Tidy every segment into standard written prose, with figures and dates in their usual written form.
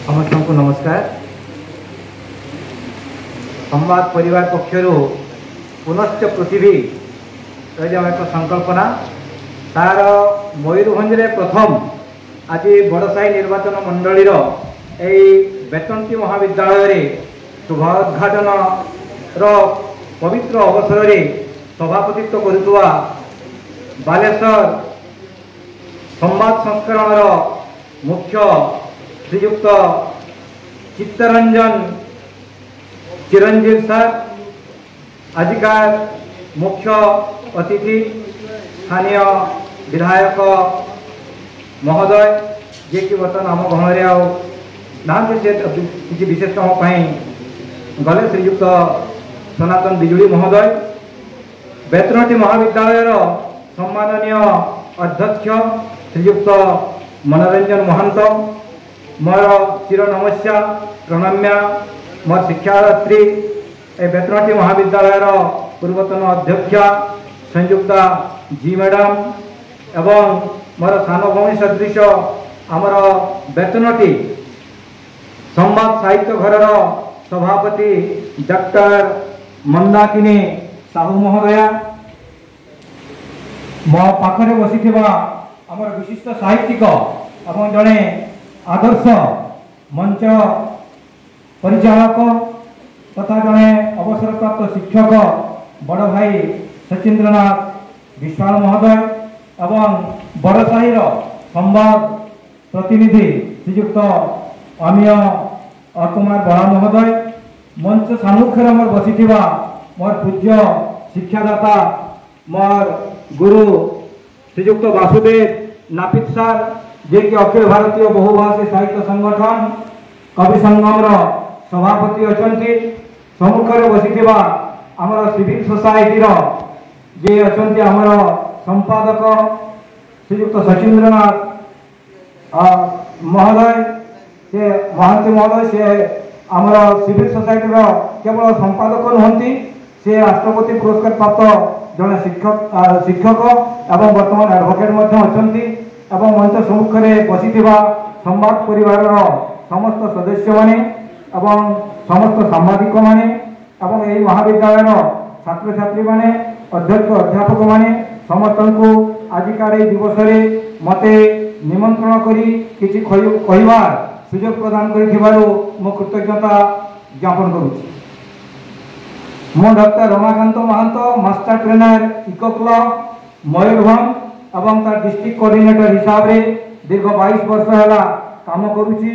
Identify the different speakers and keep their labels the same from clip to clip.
Speaker 1: समस्त को नमस्कार। संवाद परिवार पक्षर पुनश्च पृथ्वी एक संकल्पना तार मयूरभंज प्रथम आज बड़साई निर्वाचन मंडलीर बेतंती महाविद्यालय शुभोद्घाटन पवित्र अवसर में सभापतित्व करुवा बालेश्वर संवाद संस्करण मुख्य श्रीयुक्त चित्तरंजन चिरंजीव सर, आजिकार मुख्य अतिथि स्थानीय विधायक महोदय जे कि बर्तमान आम गहन से किसी विशेष काम गले श्रीयुक्त सनातन बिजुली महोदय, बेतनटी महाविद्यालय सम्माननीय अध्यक्ष श्रीयुक्त मनोरंजन महंत, मोर चिर नमस्या प्रणम्या मोर शिक्षार्थी बेतनटी महाविद्यालय पूर्वतन अध्यक्षा संयुक्ता जी मैडम एवं मोर सान भौणी सदृश आमर बेतनटी संवाद साहित्य घर सभापति डॉक्टर मंदाकिनी साहू महोदया, मो पाखरे बसी आमर विशिष्ट साहित्यिक और जड़े आदर्श मंच परिचालक तथा जड़े अवसरप्राप्त शिक्षक बड़ भाई सचिंद्रनाथ विश्वाल महोदय एवं बड़साही संवाद प्रतिनिधि श्रीयुक्त अमीय कुमार बड़ा महोदय, मंच सम्मुखें मोर बसी मोर पूज्य शिक्षादाता मोर गुरु श्रीयुक्त वासुदेव नापित सार जे कि अखिल भारतीय बहुभाषी साहित्य संगठन कवि संगम सभापति अच्छा, सम्मुखें बसी आमर सिविल सोसाइटी जे अच्छा आमर संपादक श्रीयुक्त सचिंद्रनाथ महोदय से महांती महोदय, से आमर सिविल सोसाइटी केवल संपादक नुहति से राष्ट्रपति पुरस्कार प्राप्त जड़े शिक्षक एवं बर्तमान एडवोकेट अच्छा, मंच सम्मुखें बसी संवाद परिवार समस्त सदस्य माने एवं समस्त सांबादिक माने एवं यही महाविद्यालय छात्र छात्री माने अध्यक्ष अध्यापक माने समस्त को आजिकार दिवस मते निमंत्रण करी किछि कहिबार सुजोग प्रदान करिथिबारु मो कृतज्ञता ज्ञापन करुछि। मो doctor Ramakanta Mahanta master trainer eco club Mayurbhanj एवं तार डिस्ट्रिक्ट कोऑर्डिनेटर हिसाब रे दीर्घ 22 वर्ष है काम करुछि।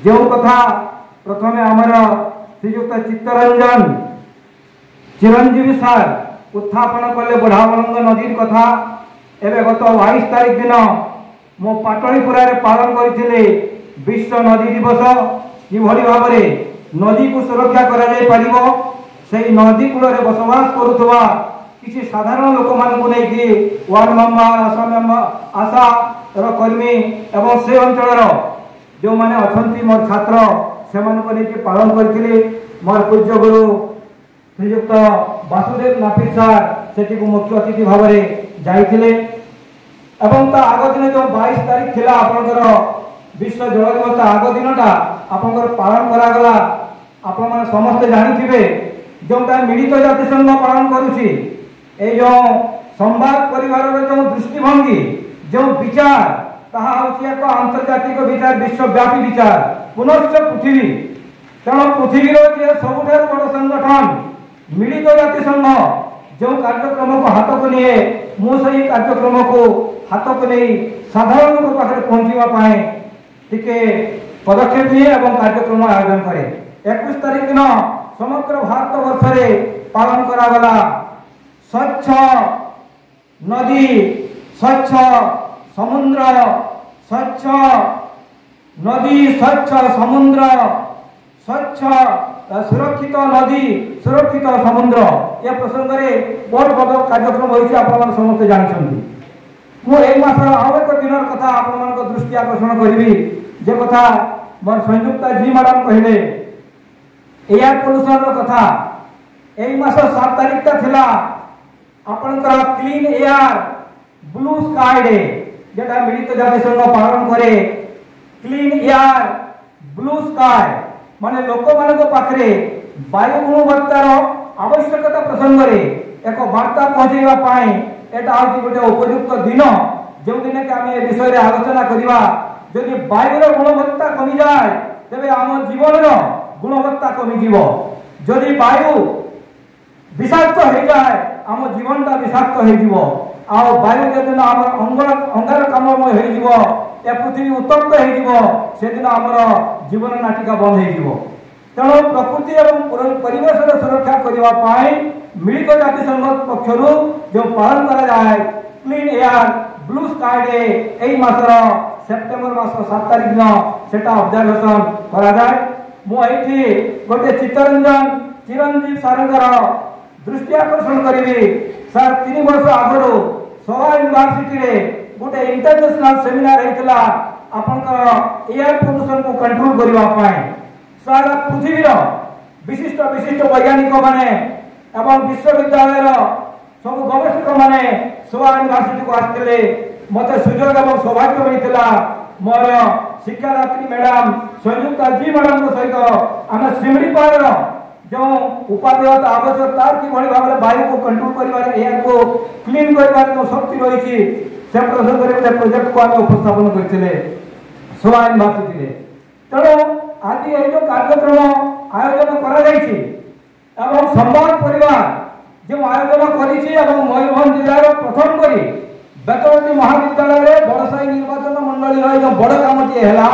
Speaker 1: जो कथा प्रथमे आमर श्रीयुक्त चित्तरंजन चिरंजीवी सार उत्थापन कले बुढ़ाबलंग नदी कथा एवं गत 22 तारीख दिन मो पाटलिपुरा पालन करथिले विश्व नदी दिवस किभली भाव नदी को सुरक्षा करा जाय परिबो सेही नदी कूल बसवास करुवा किसी साधारण लोक मानक नहीं वार्ड मेंबर आशा कर्मी एवं से अंचल जो माने अछंती मोर छात्र से नहीं पालन करथिले मोर पूज्य गुरु श्रीयुक्त वासुदेव नापित सार सेठी को मुख्य अतिथि भाव में जाइथिले एवं ता आग दिन जो 22 तारीख थिला आपनकर विश्व जल दिवस आग दिनटा आपनकर पालन करा गला। आपण माने समस्त जानिथिबे जोटा मिलित जातिसंघ पालन करुछि ए जो संवाद परिवार जो दृष्टिभंगी जो विचार ताहा होछि एक अंतर्जातिक विचार विश्वव्यापी विचार पुनश्च पृथ्वी तेणु पृथ्वी सबुठार बड़ संगठन मिलित जातिसंघ जो कार्यक्रम को हाथ को निए मु सही कार्यक्रम को हाथ को नहीं साधारण लोक पाखे पहुंचवा टिके पदक्षेप निए और कार्यक्रम आयोजन करे। 21 तारीख दिन समग्र भारत वर्ष में पालन करा गला स्वच्छ नदी स्वच्छ समुद्र स्वच्छ नदी स्वच्छ समुद्र स्वच्छ सुरक्षित नदी सुरक्षित समुद्र या प्रसंग में बहुत बड़ कार्यक्रम होइछि आपण समस्त जानछन्ती। मु एक मास आउ एक दिन कथा आपण दृष्टि आकर्षण करी जे कथा मोर संयुक्ता जी मैडम कहले एयर पोल्यूशन कथा एई मास 7 तारीख थिला आपनकर clean air blue sky day जेटा मिलित जातिसंघ पालन करे क्लीन एयर ब्लू स्काय माने लोक मान पाखे वायु गुणवत्तार आवश्यकता प्रसंग में एक वार्ता पहुँचवा एटा हूँ गोटे उपयुक्त दिन जो दिन के आम ए विषय में आलोचना करवा जदि वायुर गुणवत्ता कमी जाए तेरे आम जीवन गुणवत्ता कमिज जदि वायु विषाक्त हो जाए आम जीवनटा विषाक्त हो वायु जदिन आम अंगारकाम्लमय हो पृथ्वी उत्तप्त होदिन आमर जीवन नाटिका बंद हो तेणु प्रकृति और परिवेश सुरक्षा करने मिलित जातिसंघ पक्षर जो पालन कराए clean air blue sky day यही मासर सेप्टेम्बर मास 7 तारिख दिन से ऑब्जर्वेशन कराए मुझे गोटे चित्तरंजन चिरंजीव सारंगर दृष्टि आकर्षण करी सर 3 वर्ष आगु सोवा यूनिवर्सिटी रे गोटे इंटरनेशनल सेमिनार होता आपंकर एयर पोल्यूशन को कंट्रोल करने सारा पृथ्वीर विशिष्ट विशिष्ट वैज्ञानिक माने एवं विश्वविद्यालय सब गवेषक माने सोवा यूनिवर्सिटी को आसते मत सुजोग और सौभाग्य मिलता मोर शिक्षादात्री मैडम संयुक्ता जी मैडम सहित आम शिमिड़ीपाड़ जो उपादेयता आवश्यक तार कि भाव में वायु को कंट्रोल कर एयर को क्लीन कर जो शक्ति रही से प्रसंग में प्रोजेक्ट को आम उपस्थापन करते सोवा यूनिवर्सिटी तेणु आज ये जो कार्यक्रम आयोजन कर संवाद परिवार जो आयोजन कर मयूरभंज जिलार प्रथम करी बेतवती महाविद्यालय बड़साई निर्वाचन मंडल जो बड़ कामटी है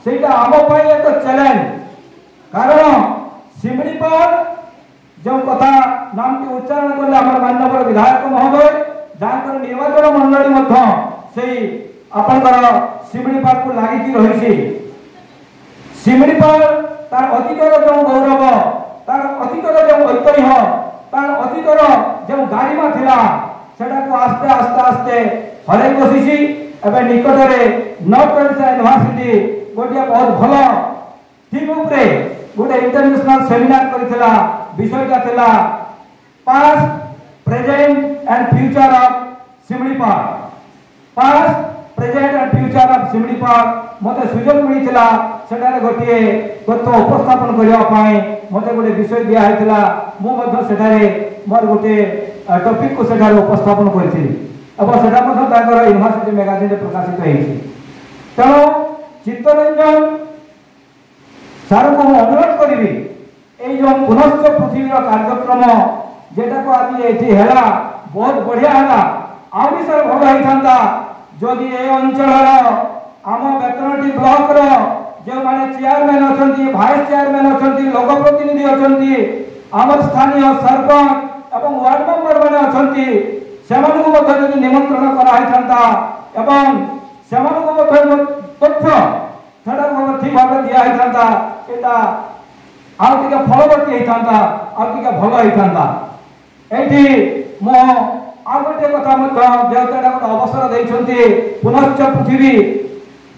Speaker 1: सेटा आम एक चैलेंज कारण शिमिड़ीपाड़ जो कथा नाम की उच्चारण कले आम माननीय विधायक महोदय जहाँ निर्वाचन मंडली आपंकर शिमिड़ीपाड़ को लगिकी रही शिमिड़ीपाड़ तार अतीतर जो गौरव तार अतीतर जो ऐतिह्य तार अतीतर जो गारिमा थिला सेटा को आस्ते आस्ते आस्ते हरई बसी निकट में नॉर्थ ओडिशा यूनिवर्सिटी गोटे बहुत भल थीम उपरे गोटे इंटरनेशनल सेमिनार करथिला विषयटा थिला past present and future of Similipal past present and future of Similipal मते सुयोग मिलता सेटारे गोटे तथ्य उपस्थापन करने मते गोटे विषय दिया होता मुझे मोर गोटे टॉपिक को सेठारे उपस्थापन करी यूनिवर्सिटी मैगजीन प्रकाशित होती तेणु चित्तरंजन सार को अनुरोध करी जो पुनश्च पृथ्वी कार्यक्रम जेटा को आज ये है बहुत बढ़िया है आउरी सर भल होता जदि ए अंचल आम बेतनटी ब्लॉक जो माने चेयरमैन अच्छा भाइस चेयरमैन अच्छा लोक प्रतिनिधि अच्छा आम स्थानीय सरपंच एवं वार्ड मेंबर मैंने अच्छा से निमंत्रण कराता एवं तथ्य ठीक भाव दिखाता यहाँ आउ टे फलवर्ती होता आउ भल होता ये मो आ गोटे कथा जेहेतु गोटे अवसर देते पुनश्च पृथ्वी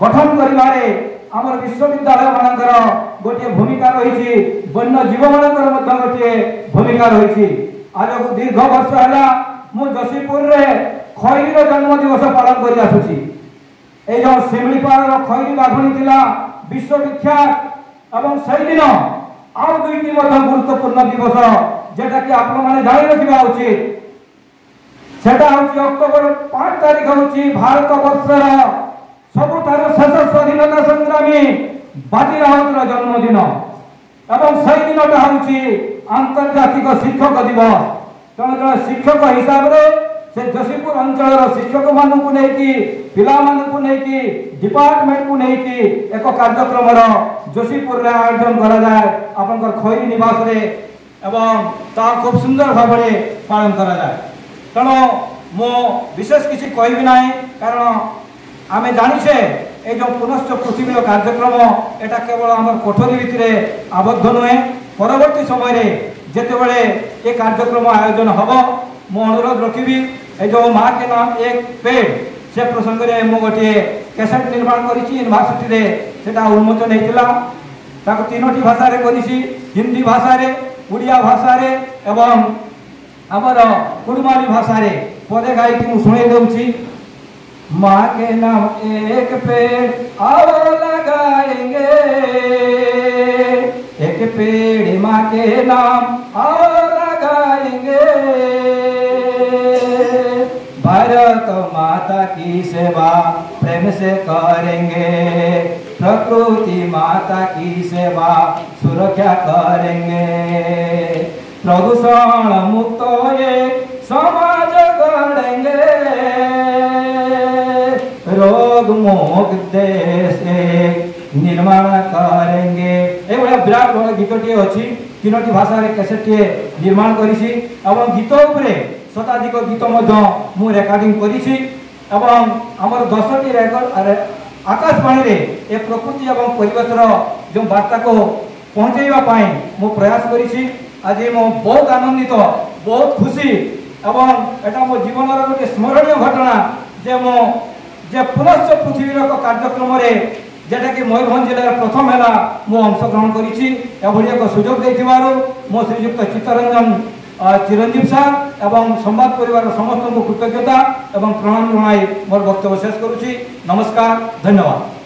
Speaker 1: गठन करिबारे आमर विश्वविद्यालय मानकर गोटे भूमिका रही वन्य जीव मानकर गोटे भूमिका रही आज को दीर्घ वर्ष है मु जशीपुर रे खैरी जन्म दिवस पालन कर आसुची ए जो शिमिड़ीपाड़ खैरी बाघुणी थिला विश्वविख्यात एवं से दिन आउ दुईटी गुरुत्वपूर्ण दिवस जेटा कि आपण माने जानि रखिबा उचित सेटा हूँ अक्टोबर 5 तारिख हूँ भारत वर्षर सबुठार शेष स्वाधीनता संग्रामी बाजीराउतर जन्मदिन एवं से दिनटा हूँ आंतर्जातिक शिक्षक दिवस तेणु जन शिक्षक हिसाब से जशीपुर अंचल शिक्षक मानू पिला डिपार्टमेंट को लेकिन एक कार्यक्रम जशीपुर आयोजन कराए आपंकर खैरी निवास रे एवं ता खूब सुंदर भाव पालन कराए तेणु मो विशेष किसी कहबी ना कारण आम जाचे ये जो पुनश्च पृथ्वी कार्यक्रम यहाँ केवल आम कोठरी भितर आबद्ध नुहे परवर्ती समय जिते ये कार्यक्रम आयोजन हम मो अनुरोध रखी ये जो माँ के नाम एक पेड़ से प्रसंग में मु गोटे कैसेट निर्माण करी यूनिवर्सिटी से उन्मोचन होता 3टी भाषा करी हिंदी भाषा उड़िया भाषा एवं आमर कुड़माली भाषा पदे गायकी मुझे शुणे दूसरी माँ के नाम एक पेड़ आओ लगाएंगे, एक पेड़ माँ के नाम आओ लगाएंगे। भारत माता की सेवा प्रेम से करेंगे, प्रकृति माता की सेवा सुरक्षा करेंगे। प्रदूषण मुक्त एक समाज गढ़ेंगे, रोग मुक्त देश निर्माण करेंगे। ये विराट बड़ा गीतटी अच्छी, तीनोटी भाषा कैसेट निर्माण करिछि एवं गीत उपरे शताधिक गीत मु रेकर्डिंग करिछि एवं आमर 10टी रेकर्ड आकाशवाणी रे ए प्रकृति एवं परिवेशर जो वार्ता को पहुँचेवा पाई मु प्रयास करिछि। आज मो बहुत आनंदित, बहुत खुशी एवं एटा मो जीवन गोटे स्मरणीय घटना जे मो जे पुनश्च पृथ्वीर कार्यक्रम रे जेटा कि मयूरभंज जिले प्रथम है मु अंशग्रहण करिछि। एभली एक सुजोग देथिबारु मो श्रीयुक्त चित्तरंजन चिरंजीव सार एवं संवाद परिवार समस्त को कृतज्ञता एवं प्रणाम जनाई मोर वक्तव्य शेष करुछि। नमस्कार, धन्यवाद।